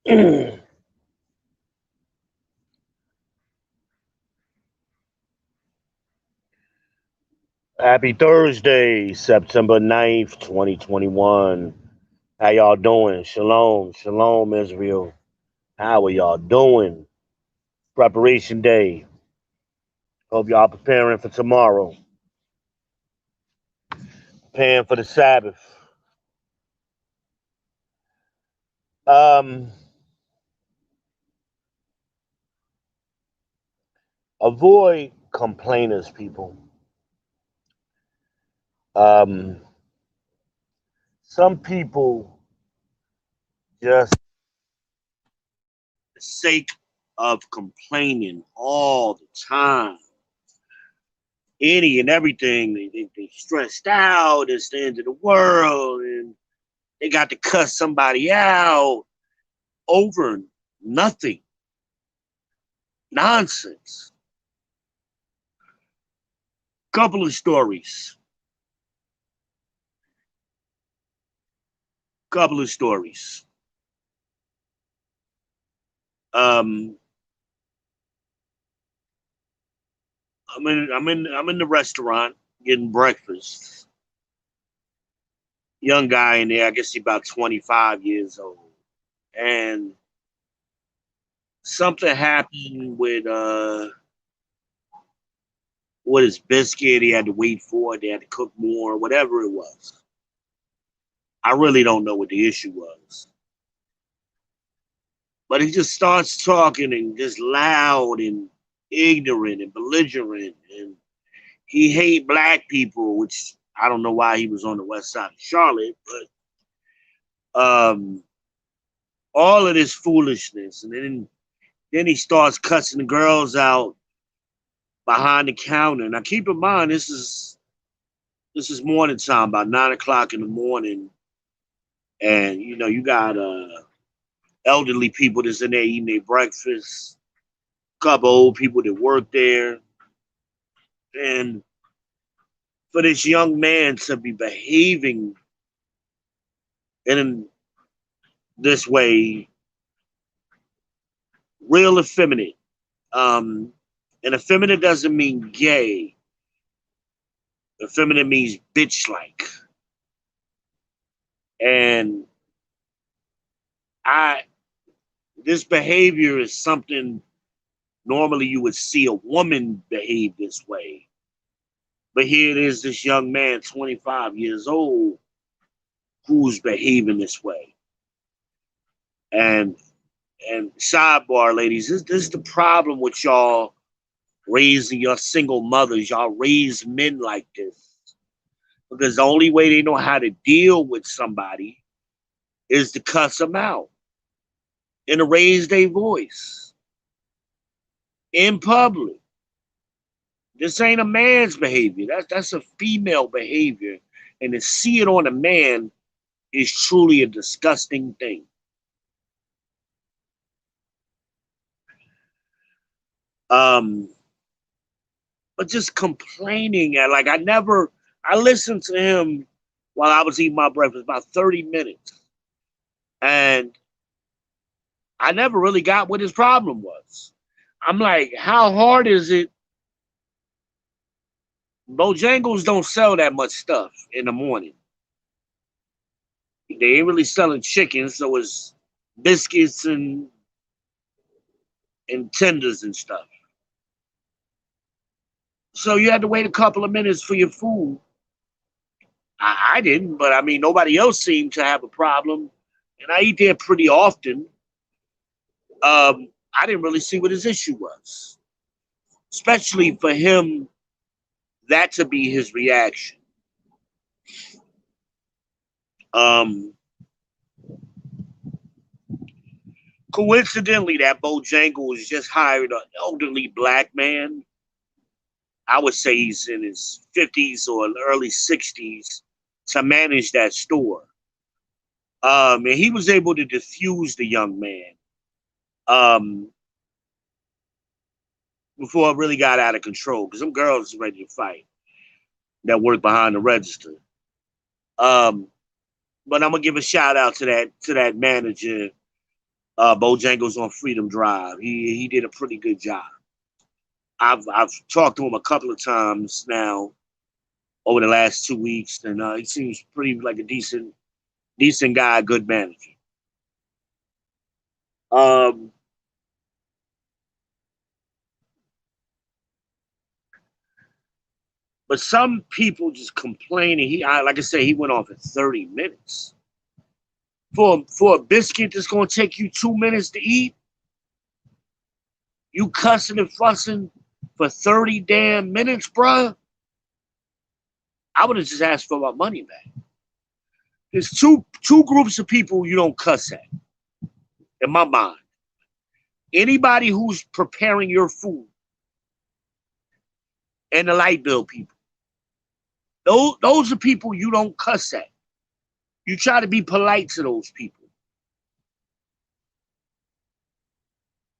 Happy Thursday, September 9th, 2021. How y'all doing? Shalom, shalom, Israel. How are y'all doing? Preparation day. Hope y'all preparing for tomorrow. Preparing for the Sabbath. Um, Avoid complainers, people. Um, some people just for the sake of complaining all the time. Any and everything. They stressed out. It's the end of the world, and they got to cuss somebody out over nothing. Nonsense. Couple of stories. Couple of stories. Um, I'm in the restaurant getting breakfast. Young guy in there, I guess he's about 25 years old. And something happened with his biscuit. He had to wait for it. They had to cook more, whatever it was. I really don't know what the issue was. But he just starts talking and just loud and ignorant and belligerent. And he hate black people, which I don't know why he was on the west side of Charlotte, but all of this foolishness. And then he starts cussing the girls out behind the counter. Now keep in mind this is morning time, about 9 o'clock in the morning, and you got elderly people that's in there eating their breakfast, a couple old people that work there, and for this young man to be behaving in this way, real effeminate. Um, and effeminate doesn't mean gay. Effeminate means bitch-like. And I, this behavior is something normally you would see a woman behave this way. But here it is, this young man, 25 years old, who's behaving this way. And sidebar, ladies, this is the problem with y'all raising your single mothers. Y'all raise men like this because the only way they know how to deal with somebody is to cuss them out and to raise their voice in public. This ain't a man's behavior. That's a female behavior, and to see it on a man is truly a disgusting thing. Um, but just complaining at like I listened to him while I was eating my breakfast about 30 minutes. And I never really got what his problem was. I'm like, how hard is it? Bojangles don't sell that much stuff in the morning. They ain't really selling chicken, so it's biscuits and tenders and stuff. So you had to wait a couple of minutes for your food. I didn't, but I mean, nobody else seemed to have a problem. And I eat there pretty often. I didn't really see what his issue was, especially for him, that to be his reaction. Um, Coincidentally, that Bojangles just hired an elderly black man. I would say he's in his 50s or early 60s to manage that store. And he was able to diffuse the young man um, before it really got out of control because some girls are ready to fight that work behind the register. Um, but I'm gonna give a shout out to that manager Bojangles on Freedom Drive. He did a pretty good job. I've talked to him a couple of times now over the last 2 weeks, and he seems pretty like a decent guy, good manager. But some people just complaining. Like I said, he went off at 30 minutes for a biscuit that's gonna take you 2 minutes to eat. You cussing and fussing for 30 damn minutes, bruh. I would have just asked for my money back. There's two groups of people you don't cuss at, in my mind. Anybody who's preparing your food and the light bill people. Those are people you don't cuss at. You try to be polite to those people.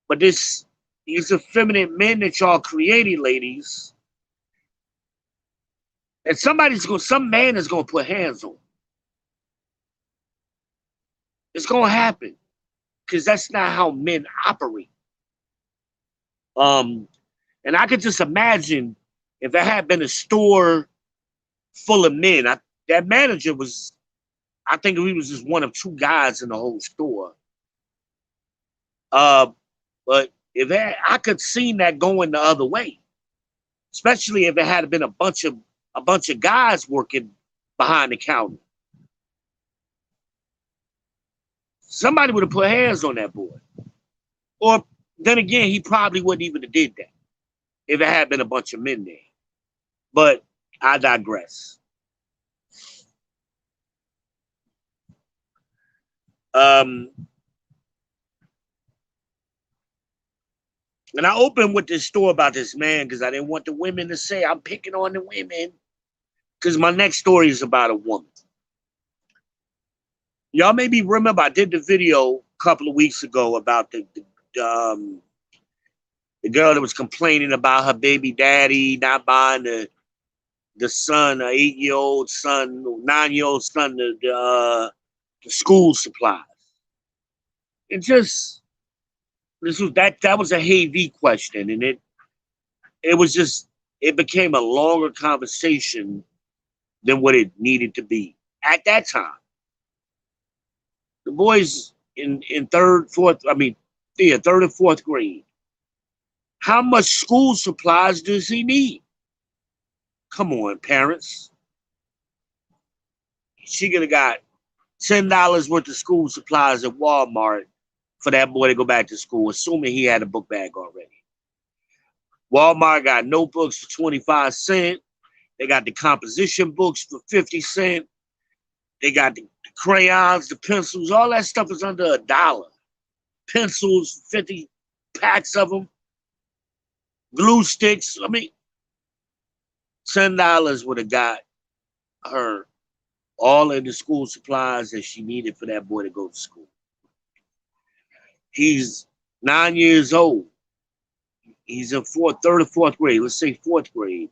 But these effeminate men that y'all created, ladies, and some man is gonna put hands on. It's gonna happen. Because that's not how men operate. And I could just imagine if it had been a store full of men. That manager was, I think he was just one of two guys in the whole store. But I could see that going the other way, especially if it had been a bunch of guys working behind the counter. Somebody would have put hands on that boy. Or then again, he probably wouldn't even have did that if it had been a bunch of men there. But I digress. And I opened with this story about this man because I didn't want the women to say I'm picking on the women. Because my next story is about a woman. Y'all maybe remember I did the video a couple of weeks ago about the girl that was complaining about her baby daddy not buying the son, an 8-year-old son, 9-year-old son, the school supplies. It just that was a heavy question, and it became a longer conversation than what it needed to be at that time. The boys in third and fourth grade. How much school supplies does he need? Come on, parents. She could have got $10 worth of school supplies at Walmart for that boy to go back to school, assuming he had a book bag already. Walmart got notebooks for 25 cents. They got the composition books for 50 cents. They got the crayons, the pencils, all that stuff is under $1. Pencils, 50 packs of them. Glue sticks. I mean, $10 would have got her all of the school supplies that she needed for that boy to go to school. He's 9 years old. He's in third or fourth grade. Let's say fourth grade.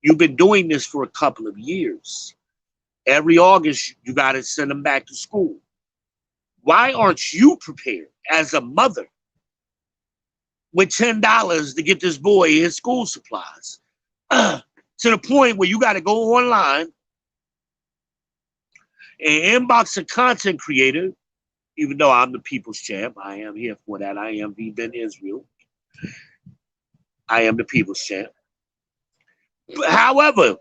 You've been doing this for a couple of years. Every August, you got to send him back to school. Why aren't you prepared as a mother with $10 to get this boy his school supplies? To the point where you got to go online and inbox a content creator, even though I'm the people's champ. I am here for that. I am Ben Israel. I am the people's champ. However,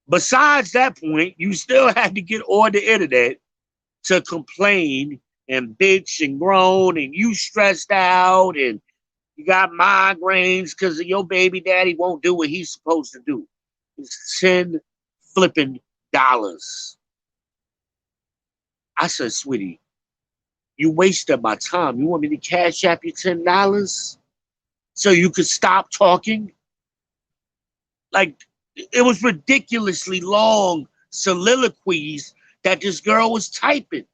besides that point, you still had to get on the internet to complain and bitch and groan, and you stressed out and you got migraines because your baby daddy won't do what he's supposed to do. It's $10 flipping. I said, sweetie, you wasted my time. You want me to cash app you $10 so you could stop talking? Like, it was ridiculously long soliloquies that this girl was typing.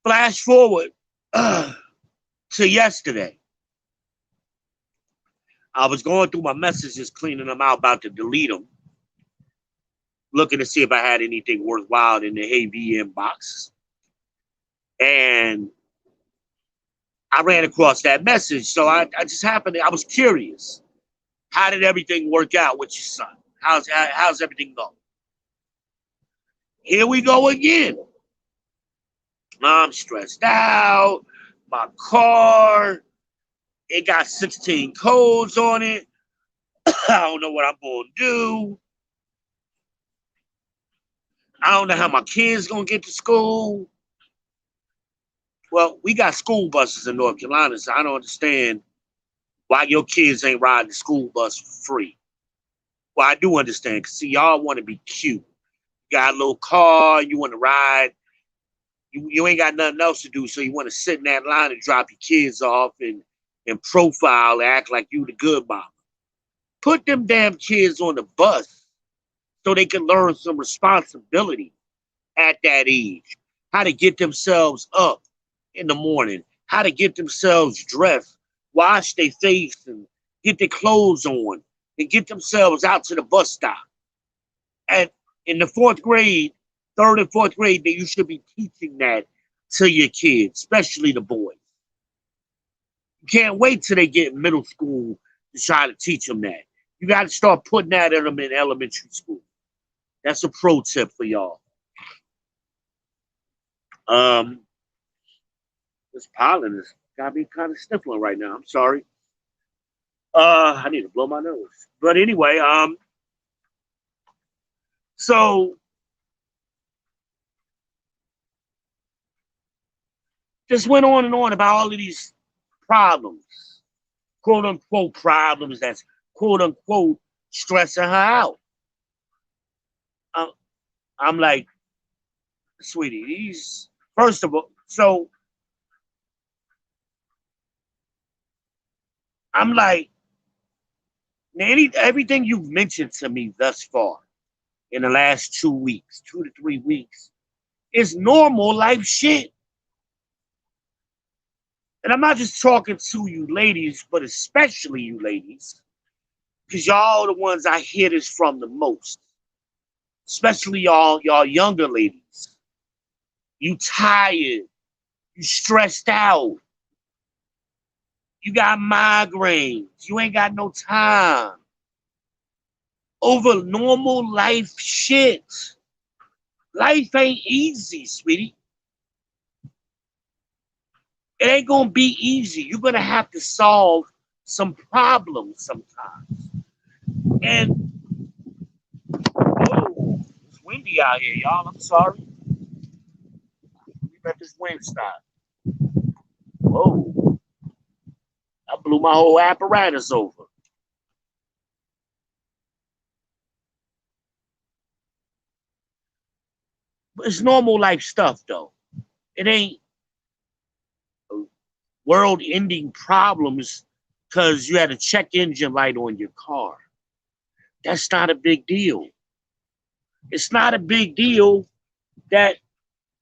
Flash forward to yesterday. I was going through my messages, cleaning them out, about to delete them. looking to see if I had anything worthwhile in the Hey inbox. And I ran across that message. So I just happened to, I was curious. How did everything work out with your son? How's everything going? Here we go again. I'm stressed out. My car, it got 16 codes on it. I don't know what I'm going to do. I don't know how my kids going to get to school. Well, we got school buses in North Carolina, so I don't understand why your kids ain't riding the school bus for free. Well, I do understand, because see, y'all want to be cute. You got a little car, you want to ride. You ain't got nothing else to do, so you want to sit in that line and drop your kids off and profile, act like you the good mama. Put them damn kids on the bus so they can learn some responsibility at that age. How to get themselves up in the morning, how to get themselves dressed, wash their face, and get their clothes on, and get themselves out to the bus stop. And in the fourth grade, third and fourth grade, that you should be teaching that to your kids, especially the boys. You can't wait till they get in middle school to try to teach them that. You got to start putting that in them in elementary school. That's a pro tip for y'all. This pollen has got me kind of sniffling right now. I'm sorry. I need to blow my nose. But anyway, so just went on and on about all of these problems, quote unquote problems that's quote unquote stressing her out. I'm like, sweetie, these, first of all, so I'm like, everything you've mentioned to me thus far in the last 2 weeks, 2 to 3 weeks, is normal life shit. And I'm not just talking to you ladies, but especially you ladies, because y'all the ones I hear this from the most. Especially y'all younger ladies. You tired. You stressed out. You got migraines. You ain't got no time. Over normal life shit. Life ain't easy, sweetie. It ain't gonna be easy. You're gonna have to solve some problems sometimes. And oh, it's windy out here, y'all. I'm sorry. We let this wind stop. Whoa. I blew my whole apparatus over. But it's normal life stuff, though. It ain't world-ending problems because you had a check engine light on your car. That's not a big deal. It's not a big deal that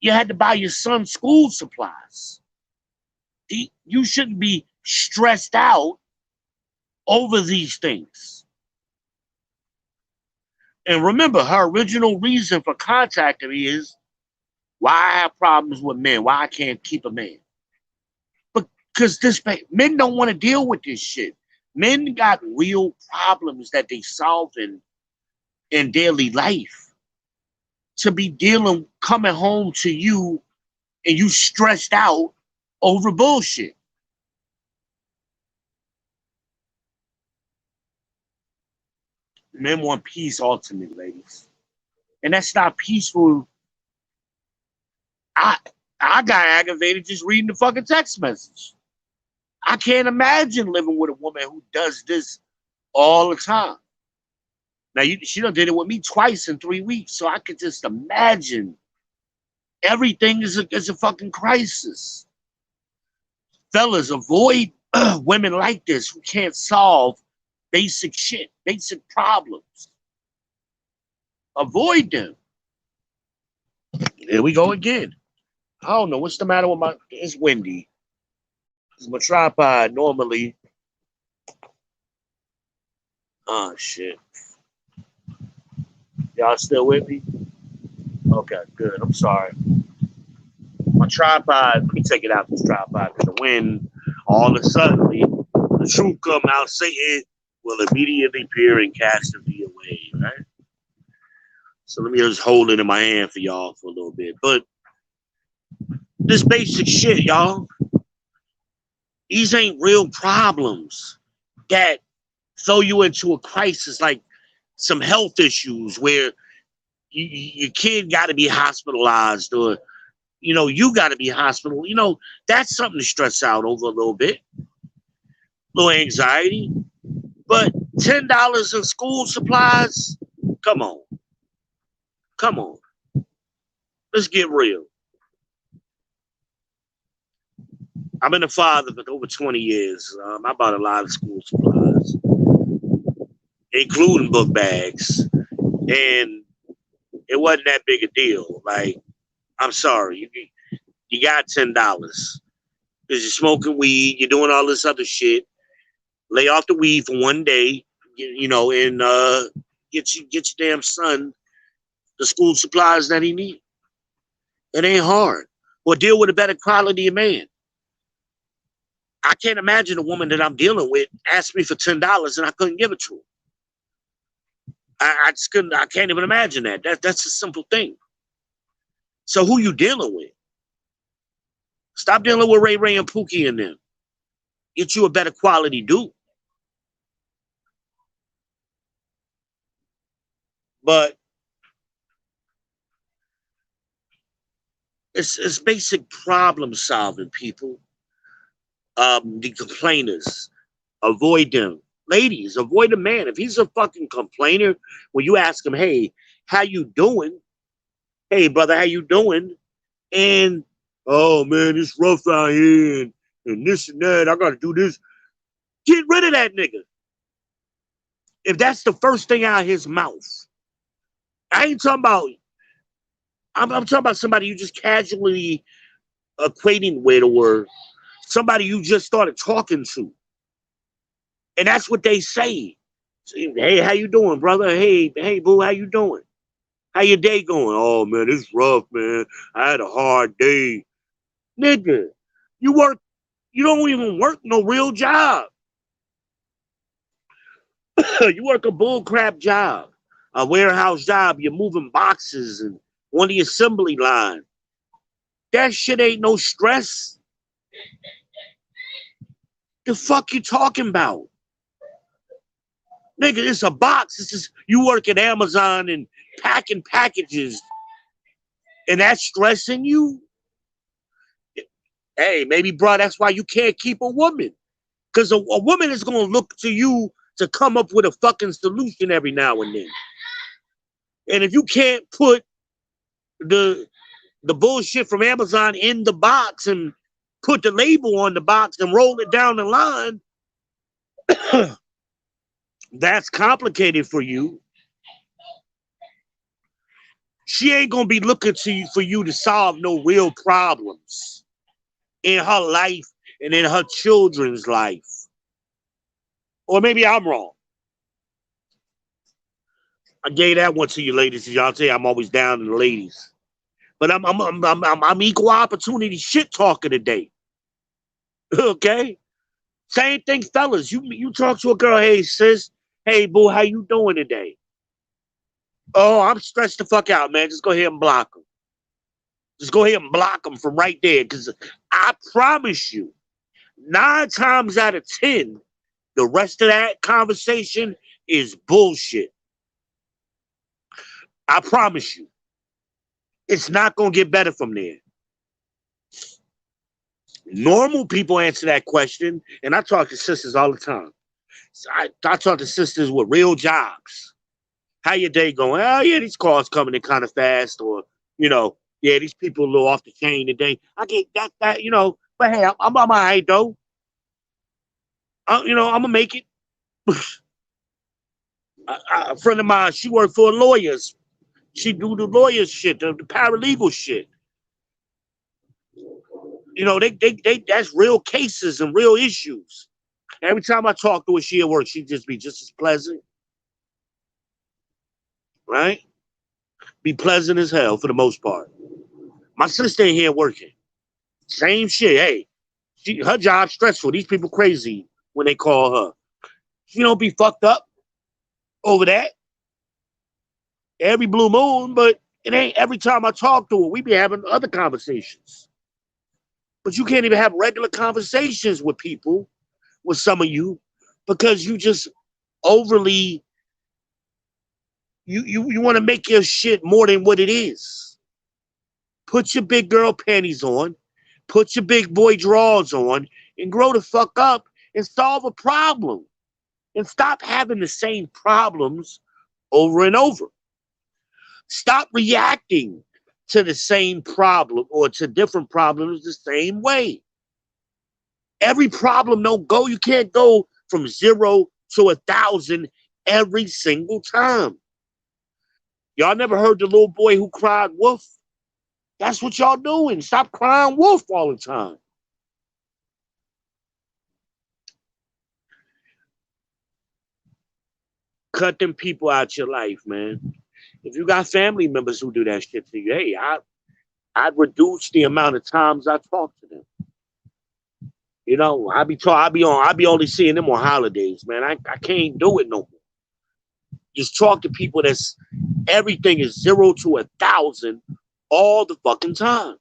you had to buy your son school supplies. You shouldn't be stressed out over these things. And remember, her original reason for contacting me is why I have problems with men, why I can't keep a man. Because men don't want to deal with this shit. Men got real problems that they solve in daily life. To be coming home to you and you stressed out over bullshit. Men want peace ultimately, ladies. And that's not peaceful. I got aggravated just reading the fucking text message. I can't imagine living with a woman who does this all the time. Now, she done did it with me twice in 3 weeks, so I could just imagine everything is a fucking crisis. Fellas, avoid women like this who can't solve basic shit, basic problems. Avoid them. Here we go again. I don't know what's the matter with my. It's windy. It's my tripod normally. Oh shit. Y'all still with me? Okay, good. I'm sorry. My tripod, let me take it out this tripod because the wind, all of a sudden, the truth come out, Satan will immediately appear and cast thee away, right? So let me just hold it in my hand for y'all for a little bit. But this basic shit, y'all, these ain't real problems that throw you into a crisis like some health issues where your kid got to be hospitalized or, you got to be hospital. That's something to stress out over a little bit, little anxiety. But $10 in school supplies, come on. Come on. Let's get real. I've been a father for over 20 years. I bought a lot of school supplies, including book bags. And it wasn't that big a deal. Like, I'm sorry, you got $10 because you're smoking weed, you're doing all this other shit. Lay off the weed for one day, and get your damn son the school supplies that he needs. It ain't hard. Or deal with a better quality of man. I can't imagine a woman that I'm dealing with asked me for $10 and I couldn't give it to her. I just couldn't. I can't even imagine that. That's a simple thing. So who you dealing with? Stop dealing with Ray Ray and Pookie and them. Get you a better quality dude. But it's basic problem solving, people. The complainers, avoid them. Ladies, avoid a man. If he's a fucking complainer, when you ask him, hey, how you doing? Hey, brother, how you doing? And, oh, man, it's rough out here and this and that. I got to do this. Get rid of that nigga. If that's the first thing out of his mouth. I ain't talking about, I'm talking about somebody you just casually equating with or somebody you just started talking to. And that's what they say. Hey, how you doing, brother? Hey, boo, how you doing? How your day going? Oh, man, it's rough, man. I had a hard day. Nigga, you don't even work no real job. You work a bullcrap job, a warehouse job. You're moving boxes and on the assembly line. That shit ain't no stress. The fuck you talking about? Nigga, it's a box. It's just you work at Amazon and packing packages. And that's stressing you? Hey, maybe, bro, that's why you can't keep a woman. Because a woman is going to look to you to come up with a fucking solution every now and then. And if you can't put the bullshit from Amazon in the box and put the label on the box and roll it down the line, that's complicated for you. She ain't going to be looking to you for you to solve no real problems in her life and in her children's life. Or maybe I'm wrong. I gave that one to you ladies. Y'all say I'm always down to the ladies. But I'm equal opportunity shit talking today. Okay? Same thing, fellas. You talk to a girl, hey sis, hey boo, how you doing today? Oh, I'm stressed the fuck out, man. Just go ahead and block them. Just go ahead and block them from right there. Because I promise you, 9 times out of 10, the rest of that conversation is bullshit. I promise you. It's not going to get better from there. Normal people answer that question, and I talk to sisters all the time. I talk to sisters with real jobs. How your day going? Oh, yeah, these cars coming in kind of fast, or, yeah, these people a little off the chain today. I get that, but hey, I'm on my right, though. I'm going to make it. A friend of mine, she worked for lawyers. She do the lawyer shit, the paralegal shit. They that's real cases and real issues. Every time I talk to her, she at work, she just be just as pleasant. Right? Be pleasant as hell for the most part. My sister in here working. Same shit. Hey, her job stressful. These people crazy when they call her. She don't be fucked up over that every blue moon, but it ain't every time I talk to her. We be having other conversations. But you can't even have regular conversations with people, with some of you, because you just overly you want to make your shit more than what it is. Put your big girl panties on, put your big boy drawers on, and grow the fuck up and solve a problem. And stop having the same problems over and over. Stop reacting to the same problem or to different problems the same way. Every problem don't go. You can't go from 0 to 1,000 every single time. Y'all never heard the little boy who cried wolf? That's what y'all doing. Stop crying wolf all the time. Cut them people out your life, man. If you got family members who do that shit to you, hey, I'd reduce the amount of times I talk to them. You know, I be only seeing them on holidays, man. I can't do it no more. Just talk to people that's everything is 0 to 1,000 all the fucking time.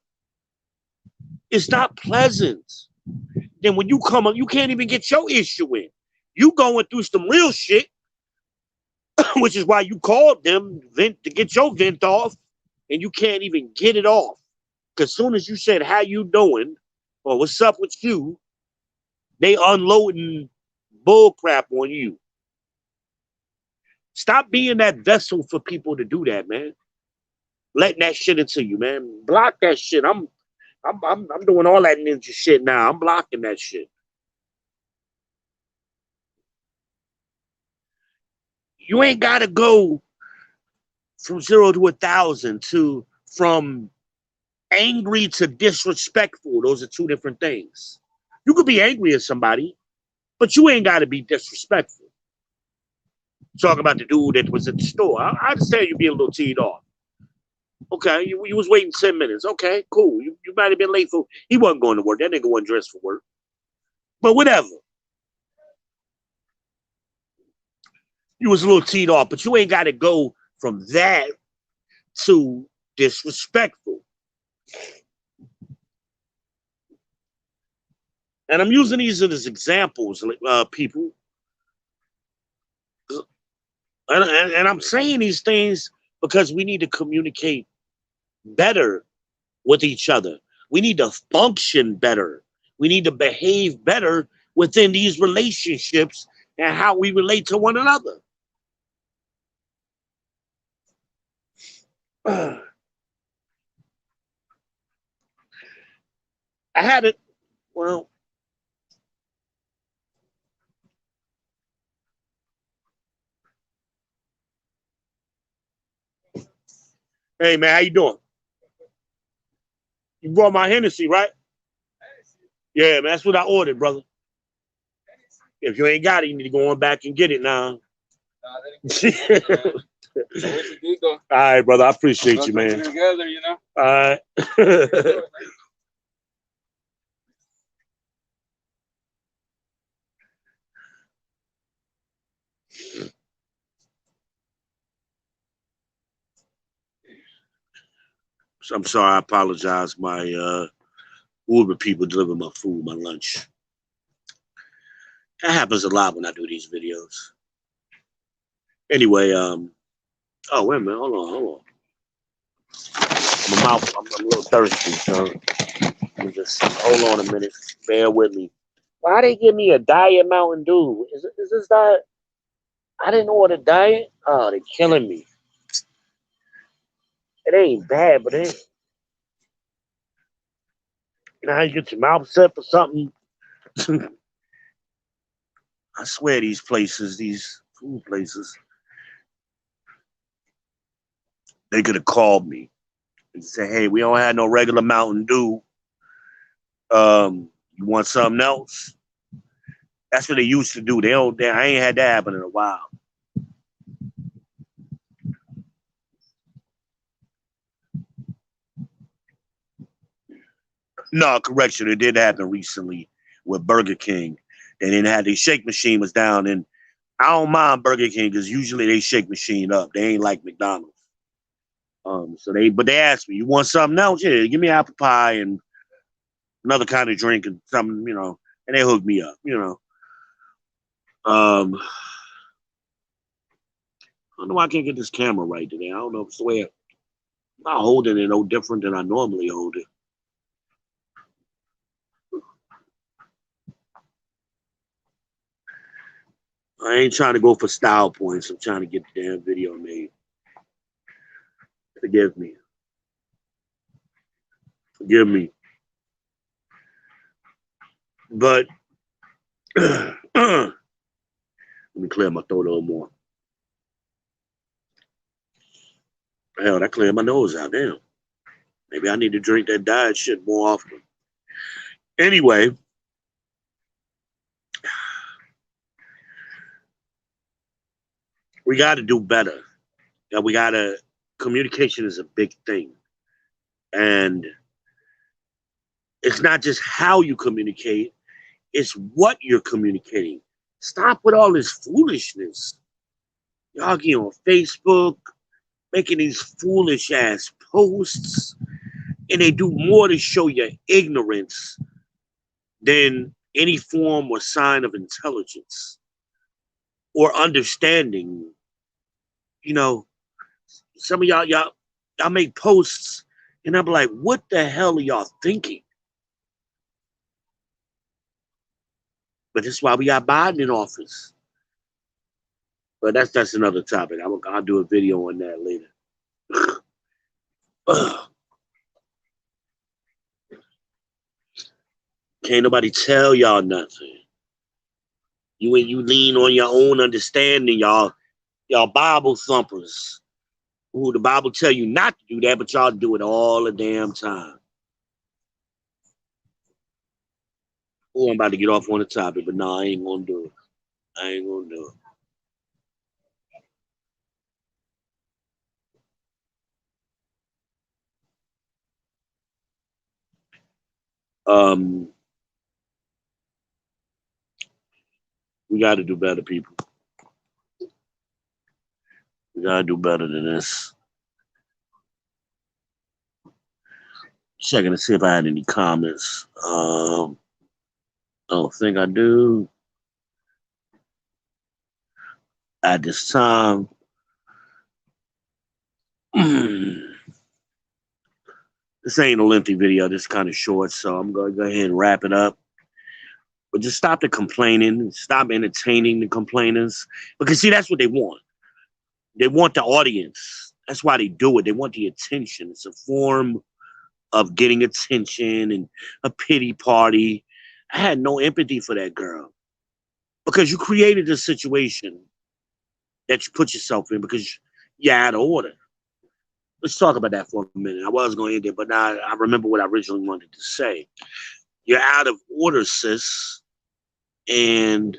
It's not pleasant. Then when you come up, you can't even get your issue in. You going through some real shit, which is why you called them to get your vent off, and you can't even get it off. Because soon as you said, how you doing, or what's up with you, they unloading bull crap on you. Stop being that vessel for people to do that, man. Letting that shit into you, man. Block that shit. I'm doing all that ninja shit now. I'm blocking that shit. You ain't gotta go from 0 to 1,000 to from angry to disrespectful. Those are two different things. You could be angry at somebody, but you ain't gotta be disrespectful. Talk about the dude that was at the store. I understand you being a little teed off. Okay, you was waiting 10 minutes. Okay, cool. You might have been late for. He wasn't going to work. That nigga wasn't dressed for work. But whatever. You was a little teed off, but you ain't got to go from that to disrespectful. And I'm using these as examples, people. And I'm saying these things because we need to communicate better with each other. We need to function better. We need to behave better within these relationships and how we relate to one another. I had it. Well, hey man, how you doing? You brought my Hennessy, right? Yeah, man, that's what I ordered, brother. If you ain't got it, you need to go on back and get it now. All right, brother. I appreciate you, man. Together, you know. All right. I'm sorry. I apologize. My Uber people deliver my food, my lunch. That happens a lot when I do these videos. Anyway, oh wait a minute, hold on. My mouth, I'm a little thirsty, so let me just hold on a minute. Bear with me. Why they give me a diet Mountain Dew? Is this diet? I didn't order diet. Oh, they're killing me. It ain't bad, but it ain't. You know how you get your mouth set for something? I swear these places, these food places, they could have called me and said, hey, we don't have no regular Mountain Dew. You want something else? That's what they used to do. I ain't had that happen in a while. No, correction. It did happen recently with Burger King. They didn't have the shake machine was down, and I don't mind Burger King because usually they shake machine up. They ain't like McDonald's. But they asked me, you want something else? Yeah, give me apple pie and another kind of drink and something, and they hooked me up. I don't know why I can't get this camera right today. I don't know if it's the way I'm not holding it no different than I normally hold it. I ain't trying to go for style points. I'm trying to get the damn video made. Forgive me. Forgive me. But let me clear my throat a little more. Hell, that cleared my nose out. Damn. Maybe I need to drink that diet shit more often. Anyway, we got to do better. Communication is a big thing. And it's not just how you communicate, it's what you're communicating. Stop with all this foolishness. Y'all get on Facebook, making these foolish ass posts, and they do more to show your ignorance than any form or sign of intelligence or understanding. Some of y'all make posts, and I'm like, what the hell are y'all thinking? But that's why we got Biden in office. But that's another topic. I'll do a video on that later. Can't nobody tell y'all nothing. You lean on your own understanding, y'all Bible thumpers. Ooh, the Bible tell you not to do that, but y'all do it all the damn time. Oh, I'm about to get off on the topic, but no, I ain't gonna do it. I ain't gonna do it. We got to do better, people. We got to do better than this. Checking to see if I had any comments. I don't think I do. At this time. This ain't a lengthy video. This is kind of short, so I'm going to go ahead and wrap it up. But just stop the complaining. Stop entertaining the complainers. Because, see, that's what they want. They want the audience. That's why they do it. They want the attention. It's a form of getting attention and a pity party. I had no empathy for that girl. Because you created a situation that you put yourself in because you're out of order. Let's talk about that for a minute. I was going to end it, but now I remember what I originally wanted to say. You're out of order, sis. And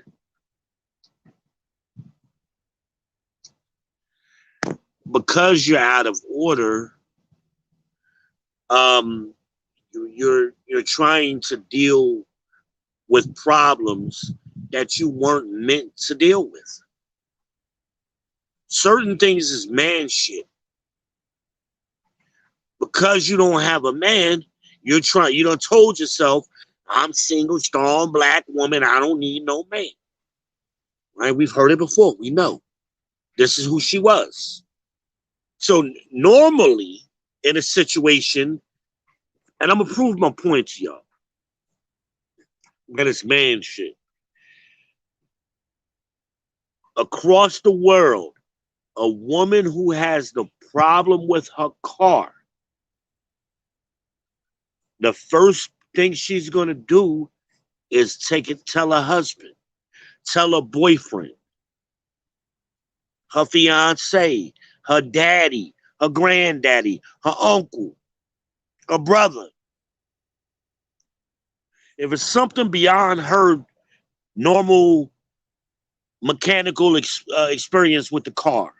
because you're out of order, you're trying to deal with problems that you weren't meant to deal with. Certain things is man shit. Because you don't have a man, you done told yourself, I'm single, strong, black woman, I don't need no man. Right? We've heard it before. We know. This is who she was. So normally in a situation, and I'm going to prove my point to y'all, that it's man shit. Across the world, a woman who has the problem with her car, the first thing she's going to do is tell her husband, tell her boyfriend, her fiance, her daddy, her granddaddy, her uncle, her brother. If it's something beyond her normal mechanical experience with the car,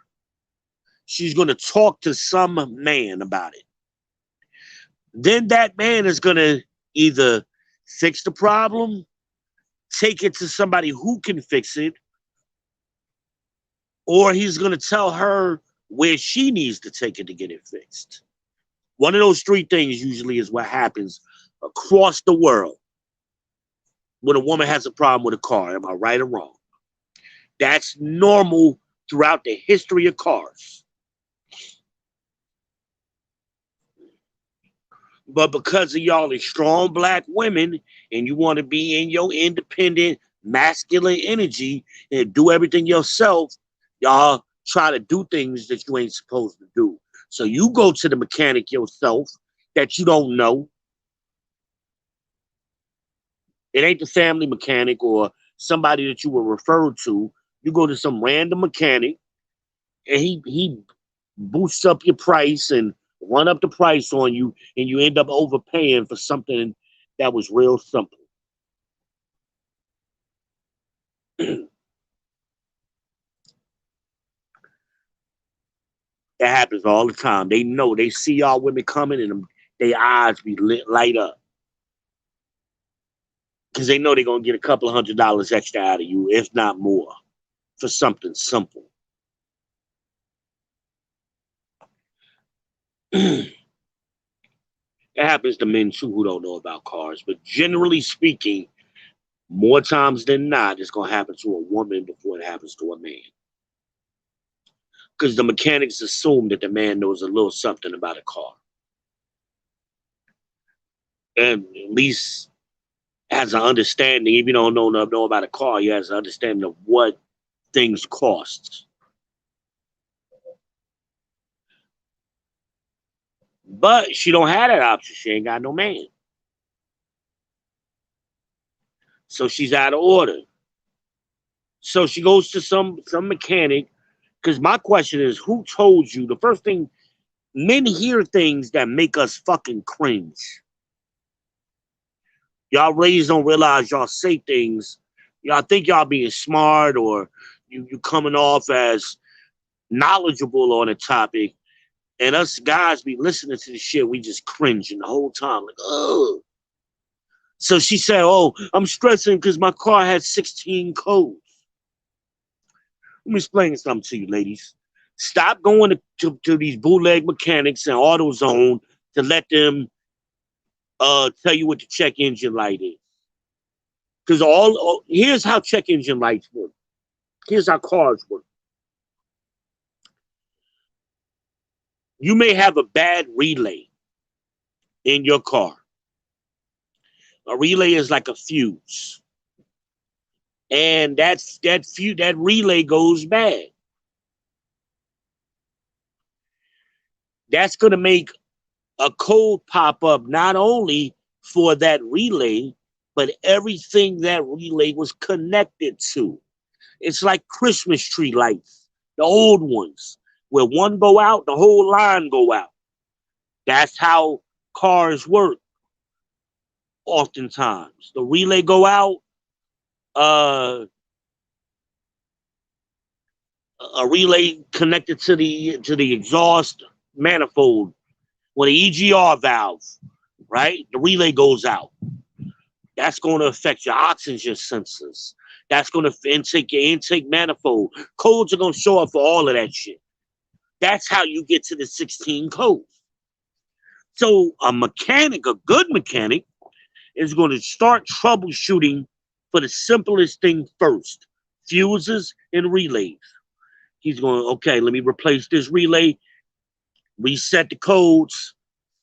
she's going to talk to some man about it. Then that man is going to Either fix the problem, take it to somebody who can fix it, or he's going to tell her where she needs to take it to get it fixed. One of those three things usually is what happens across the world when a woman has a problem with a car. Am I right or wrong? That's normal throughout the history of cars. But because of y'all are strong black women and you want to be in your independent masculine energy and do everything yourself, y'all try to do things that you ain't supposed to do. So you go to the mechanic yourself that you don't know. It ain't the family mechanic or somebody that you were referred to. You go to some random mechanic and he boosts up your price and run up the price on you, and you end up overpaying for something that was real simple. That happens all the time. They know, they see y'all women coming and their eyes be light up. Because they know they're going to get a couple of $100 extra out of you, if not more, for something simple. It happens to men too who don't know about cars. But generally speaking, more times than not, it's going to happen to a woman before it happens to a man. Because the mechanics assume that the man knows a little something about a car. And at least has an understanding, if you don't know about a car, he has an understanding of what things cost. But she don't have that option. She ain't got no man. So she's out of order. So she goes to some mechanic. Because my question is, who told you? The first thing, men hear things that make us fucking cringe. Y'all ladies don't realize y'all say things. Y'all think y'all being smart or you coming off as knowledgeable on a topic. And us guys be listening to the shit, we just cringing the whole time. Like, oh. So she said, oh, I'm stressing because my car has 16 codes. Let me explain something to you, ladies. Stop going to these bootleg mechanics and AutoZone to let them tell you what the check engine light is. Because here's how check engine lights work. Here's how cars work. You may have a bad relay in your car. A relay is like a fuse. And that relay goes bad. That's going to make a code pop up not only for that relay, but everything that relay was connected to. It's like Christmas tree lights, the old ones, where one go out, the whole line go out. That's how cars work. Oftentimes, the relay go out. A relay connected to the exhaust manifold with an EGR valve, right? The relay goes out. That's going to affect your oxygen sensors. That's going to intake your intake manifold. Codes are going to show up for all of that shit. That's how you get to the 16 codes. So a mechanic, a good mechanic, is going to start troubleshooting for the simplest thing first. Fuses and relays. He's going, okay, let me replace this relay, reset the codes,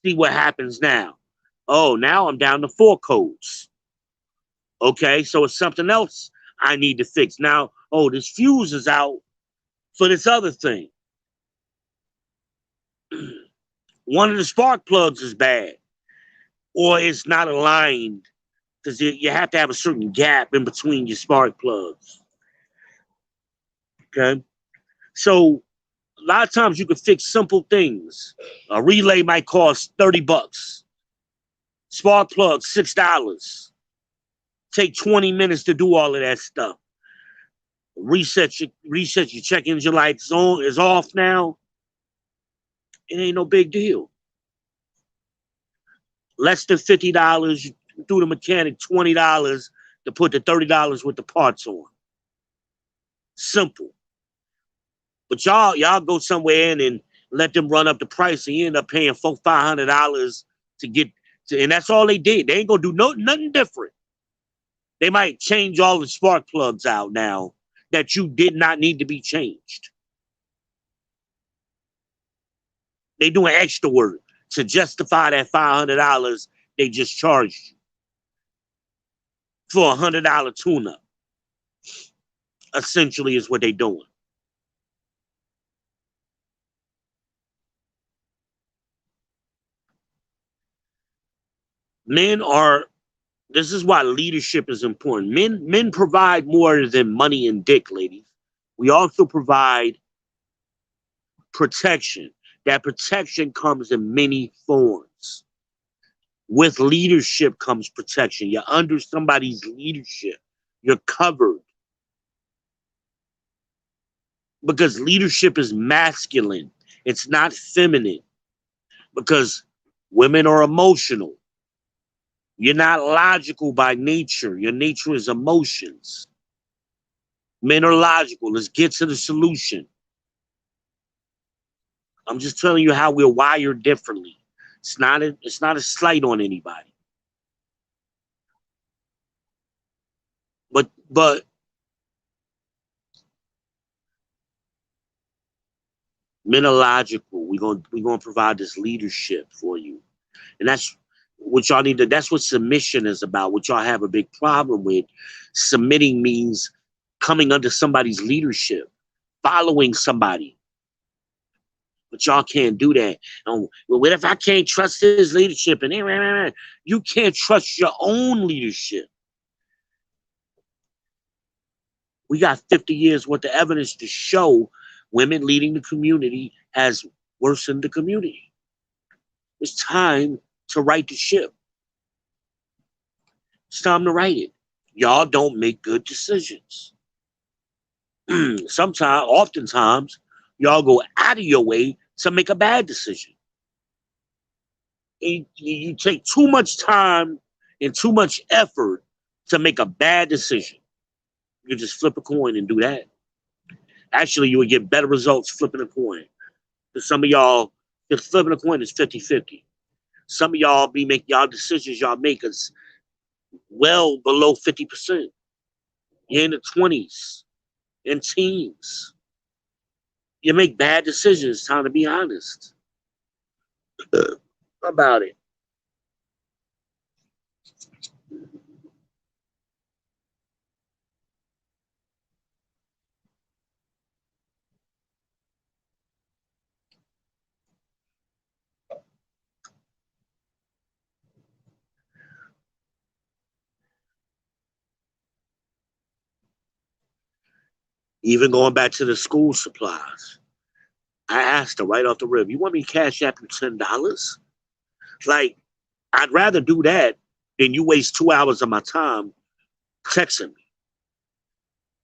see what happens now. Oh, now I'm down to 4 codes. Okay, so it's something else I need to fix. Now, oh, this fuse is out for this other thing. One of the spark plugs is bad, or it's not aligned, because you have to have a certain gap in between your spark plugs. Okay, so a lot of times you can fix simple things. A relay might cost $30. Spark plug, $6. Take 20 minutes to do all of that stuff. Reset your check engine light is off now. It ain't no big deal. Less than $50, threw the mechanic $20 to put the $30 with the parts on. Simple. But y'all go somewhere in and let them run up the price, and you end up paying $500 to get to, and that's all they did. They ain't gonna do nothing different. They might change all the spark plugs out now that you did not need to be changed. They doing extra work to justify that $500 they just charged you for $100 tune-up. Essentially is what they doing. This is why leadership is important. Men provide more than money and dick, ladies. We also provide protection. That protection comes in many forms. With leadership comes protection. You're under somebody's leadership. You're covered. Because leadership is masculine. It's not feminine. Because women are emotional. You're not logical by nature. Your nature is emotions. Men are logical. Let's get to the solution. I'm just telling you how we're wired differently. It's not a slight on anybody. But men are logical. We're gonna provide this leadership for you. And that's what y'all need to, that's what submission is about, what y'all have a big problem with. Submitting means coming under somebody's leadership, following somebody. But y'all can't do that. Well, what if I can't trust his leadership? And you can't trust your own leadership. We got 50 years worth of evidence to show women leading the community has worsened the community. It's time to right the ship. It's time to right it. Y'all don't make good decisions. Oftentimes, y'all go out of your way to make a bad decision. You take too much time and too much effort to make a bad decision. You just flip a coin and do that. Actually, you would get better results flipping a coin. Because some of y'all, if flipping a coin is 50-50. Some of y'all y'all decisions y'all make is well below 50%. You're in the 20s and teens. You make bad decisions. Time to be honest about it. Even going back to the school supplies. I asked her right off the rip, you want me to cash app you $10? Like, I'd rather do that than you waste 2 hours of my time texting me.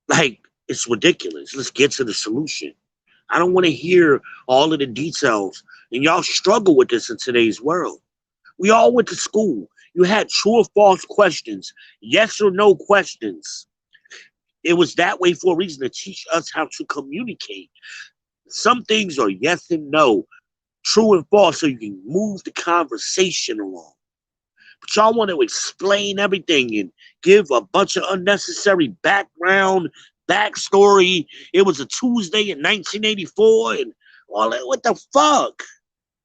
Like, it's ridiculous. Let's get to the solution. I don't want to hear all of the details. And y'all struggle with this in today's world. We all went to school. You had true or false questions, yes or no questions. It was that way for a reason, to teach us how to communicate. Some things are yes and no, true and false, so you can move the conversation along. But y'all want to explain everything and give a bunch of unnecessary backstory. It was a Tuesday in 1984 and all that. What the fuck?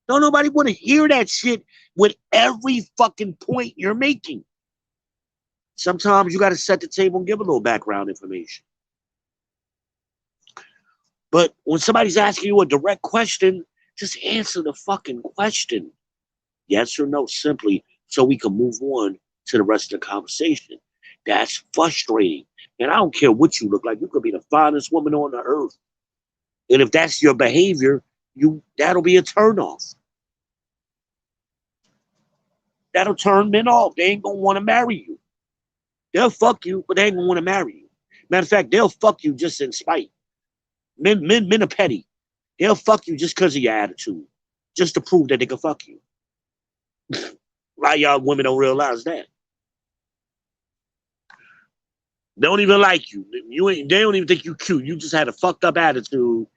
Don't nobody want to hear that shit with every fucking point you're making. Sometimes you got to set the table and give a little background information. But when somebody's asking you a direct question, just answer the fucking question. Yes or no, simply, so we can move on to the rest of the conversation. That's frustrating. And I don't care what you look like. You could be the finest woman on the earth. And if that's your behavior, that'll be a turnoff. That'll turn men off. They ain't going to want to marry you. They'll fuck you, but they ain't going to want to marry you. Matter of fact, they'll fuck you just in spite. Men are petty. They'll fuck you just because of your attitude. Just to prove that they can fuck you. A lot of y'all women don't realize that. They don't even like you. They don't even think you cute. You just had a fucked up attitude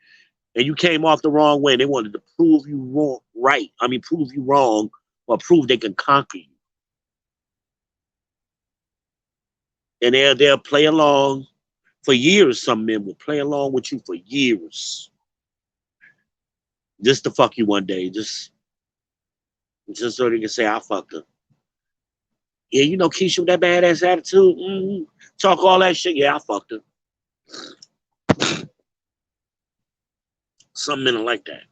and you came off the wrong way. They wanted to prove you wrong, right? I mean, prove you wrong or prove they can conquer you. And they'll play along for years. Some men will play along with you for years, just to fuck you one day, just so they can say I fucked her. Yeah, you know Keisha with that badass attitude. Talk all that shit. Yeah, I fucked her. Some men are like that.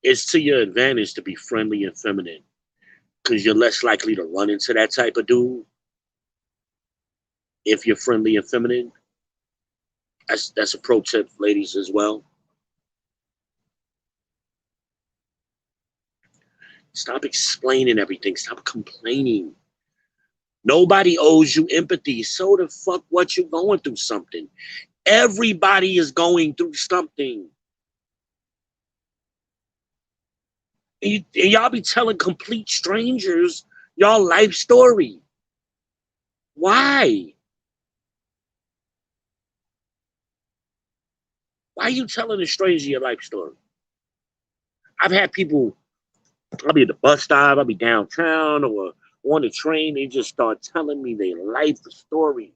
It's to your advantage to be friendly and feminine because you're less likely to run into that type of dude if you're friendly and feminine. That's a pro tip, ladies, as well. Stop explaining everything. Stop complaining. Nobody owes you empathy. So the fuck what you going through something. Everybody is going through something. And y'all be telling complete strangers y'all life story. Why? Why are you telling a stranger your life story? I've had people, I'll be at the bus stop, I'll be downtown or on the train, they just start telling me their life story.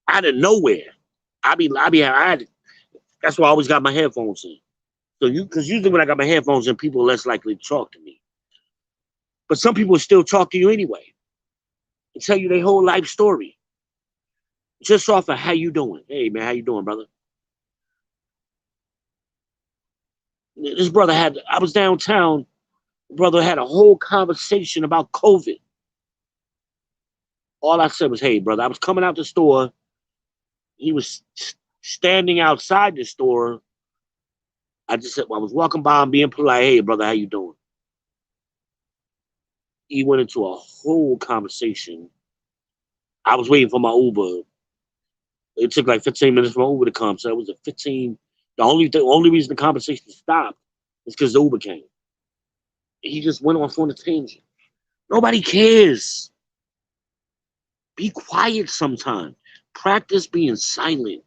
Out of nowhere. That's why I always got my headphones in. Because usually when I got my headphones in, people are less likely to talk to me. But some people still talk to you anyway and tell you their whole life story. Just off of how you doing. Hey man, how you doing, brother? This brother I was downtown, brother had a whole conversation about COVID. All I said was, hey, brother, I was coming out the store. He was standing outside the store. I just said, I was walking by and being polite. Hey, brother, how you doing? He went into a whole conversation. I was waiting for my Uber. It took like 15 minutes for my Uber to come. So it was a 15. The only reason the conversation stopped is because the Uber came. He just went off on a tangent. Nobody cares. Be quiet sometime. Practice being silent.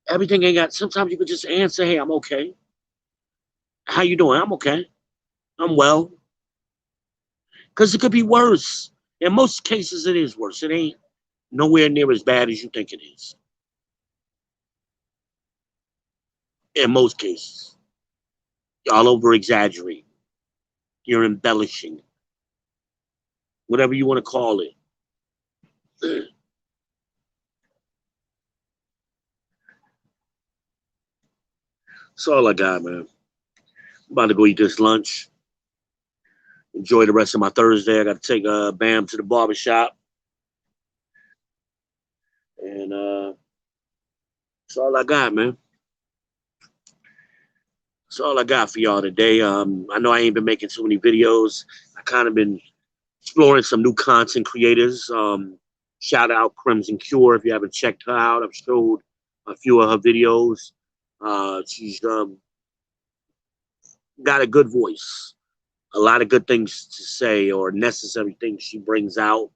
Everything ain't got. Sometimes you could just answer, "Hey, I'm okay. How you doing? I'm okay. I'm well." Because it could be worse. In most cases, it is worse. It ain't nowhere near as bad as you think it is. In most cases, y'all over exaggerate. You're embellishing. Whatever you want to call it. That's all I got, man. I'm about to go eat this lunch. Enjoy the rest of my Thursday. I got to take Bam to the barbershop. And that's all I got, man. That's all I got for y'all today. I know I ain't been making too many videos. I kind of been exploring some new content creators. Shout out Crimson Cure if you haven't checked her out. I've showed a few of her videos. She's got a good voice. A lot of good things to say or necessary things she brings out.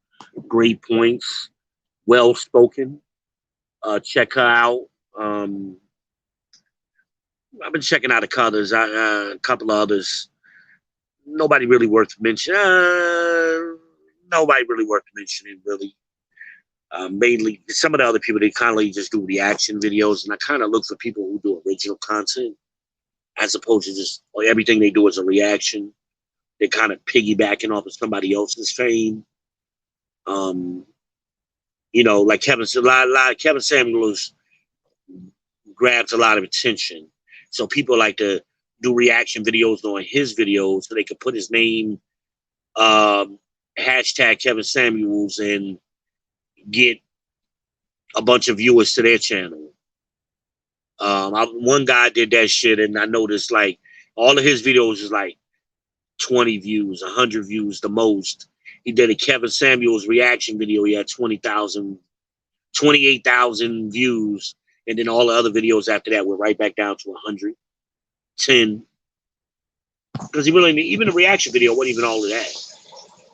Great points. Well spoken. Check her out. I've been checking out a couple of others. Nobody really worth mentioning. Nobody really worth mentioning, really. Mainly, some of the other people, they kind of just do reaction videos, and I kind of look for people who do original content as opposed to just everything they do is a reaction. They're kind of piggybacking off of somebody else's fame. Like Kevin Samuels grabs a lot of attention. So people like to do reaction videos on his videos so they could put his name, hashtag Kevin Samuels, and get a bunch of viewers to their channel. One guy did that shit, and I noticed like all of his videos is like 20 views, 100 views the most. He did a Kevin Samuels reaction video. He had 28,000 views. And then all the other videos after that were right back down to 100. 10. Because he really, even the reaction video wasn't even all of that.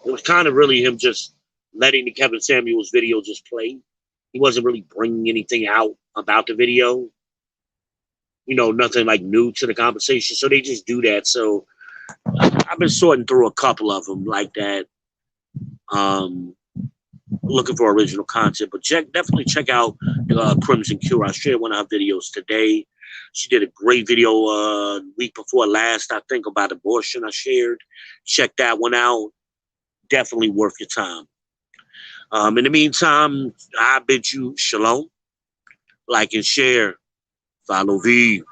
It was kind of really him just letting the Kevin Samuels video just play. He wasn't really bringing anything out about the video. You know, nothing like new to the conversation. So they just do that. So I've been sorting through a couple of them like that. Looking for original content, but definitely check out Crimson Cure. I shared one of her videos today. She did a great video week before last, I think, about abortion. I shared. Check that one out. Definitely worth your time. In the meantime, I bid you shalom, like and share, follow V.